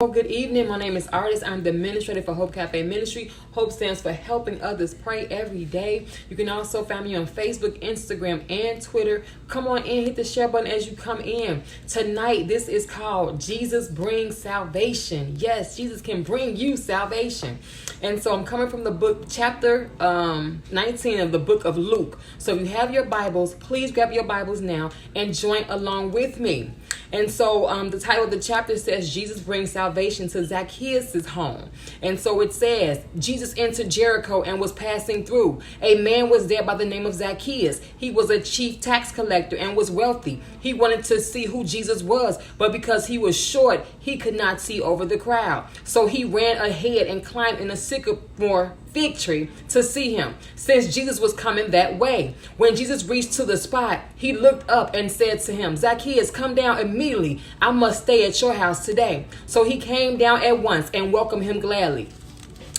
Well, good evening. My name is Artist. I'm the administrator for Hope Cafe Ministry. Hope stands for helping others pray every day. You can also find me on Facebook, Instagram, and Twitter. Come on in, hit the share button as you come in. Tonight, this is called Jesus Brings Salvation. Yes, Jesus can bring you salvation. And so I'm coming from the book, chapter 19 of the book of Luke. So if you have your Bibles, please grab your Bibles now and join along with me. And so the title of the chapter says Jesus brings salvation to Zacchaeus' home. And so it says, Jesus entered Jericho and was passing through. A man was there by the name of Zacchaeus. He was a chief tax collector and was wealthy. He wanted to see who Jesus was, but because he was short, he could not see over the crowd. So he ran ahead and climbed in a sycamore fig tree to see him, since Jesus was coming that way. When Jesus reached to the spot, he looked up and said to him, Zacchaeus, come down immediately. I must stay at your house today. So he came down at once and welcomed him gladly.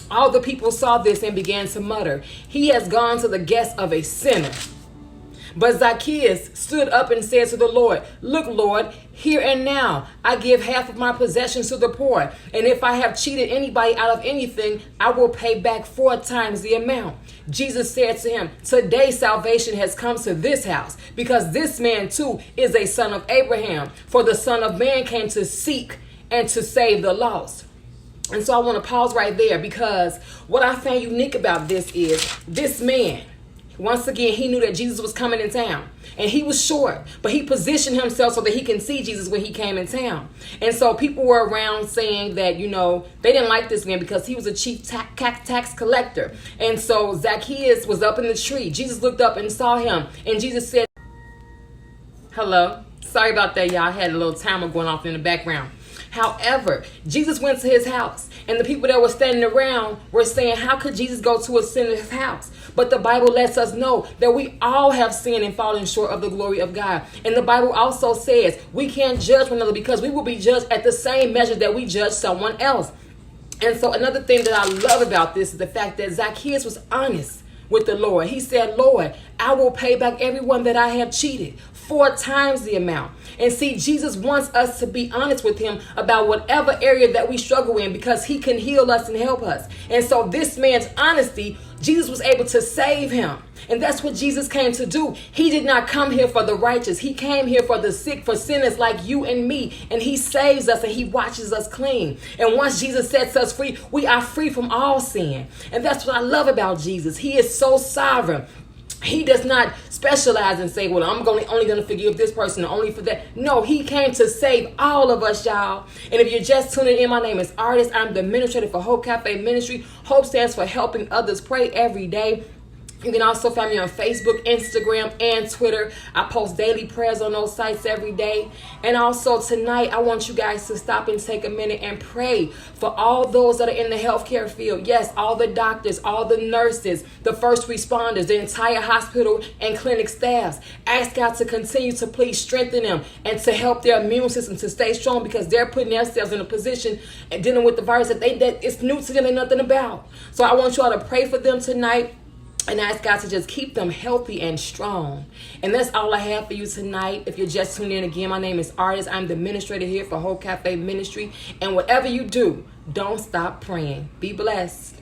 All the people saw this and began to mutter, he has gone to the guest of a sinner. But Zacchaeus stood up and said to the Lord, look, Lord, here and now I give half of my possessions to the poor. And if I have cheated anybody out of anything, I will pay back 4 times the amount. Jesus said to him, today salvation has come to this house, because this man too is a son of Abraham. For the Son of Man came to seek and to save the lost. And so I want to pause right there, because what I find unique about this is this man, once again, he knew that Jesus was coming in town, and he was short, but he positioned himself so that he can see Jesus when he came in town. And so people were around saying that, they didn't like this man because he was a chief tax collector. And so Zacchaeus was up in the tree. Jesus looked up and saw him, and Jesus said, hello. Sorry about that, y'all. I had a little timer going off in the background. However, Jesus went to his house, and the people that were standing around were saying, how could Jesus go to a sinner's house? But the Bible lets us know that we all have sinned and fallen short of the glory of God. And the Bible also says we can't judge one another, because we will be judged at the same measure that we judge someone else. And so another thing that I love about this is the fact that Zacchaeus was honest with the Lord. He said, Lord, I will pay back everyone that I have cheated, 4 times the amount. And see, Jesus wants us to be honest with him about whatever area that we struggle in, because he can heal us and help us. And so this man's honesty, Jesus was able to save him. And that's what Jesus came to do. He did not come here for the righteous. He came here for the sick, for sinners like you and me. And he saves us and he washes us clean. And once Jesus sets us free, we are free from all sin. And that's what I love about Jesus. He is so sovereign. He does not specialize and say, well, I'm only going to forgive this person, only for that. No, he came to save all of us, y'all. And if you're just tuning in, my name is Artist. I'm the administrator for Hope Cafe Ministry. Hope stands for helping others pray every day. You can also find me on Facebook, Instagram, and Twitter. I post daily prayers on those sites every day. And also tonight, I want you guys to stop and take a minute and pray for all those that are in the healthcare field. Yes, all the doctors, all the nurses, the first responders, the entire hospital and clinic staffs. Ask God to continue to please strengthen them and to help their immune system to stay strong, because they're putting themselves in a position and dealing with the virus that it's new to them and nothing about. So I want you all to pray for them tonight and ask God to just keep them healthy and strong. And that's all I have for you tonight. If you're just tuning in again, my name is Artist. I'm the administrator here for Hope Cafe Ministry. And whatever you do, don't stop praying. Be blessed.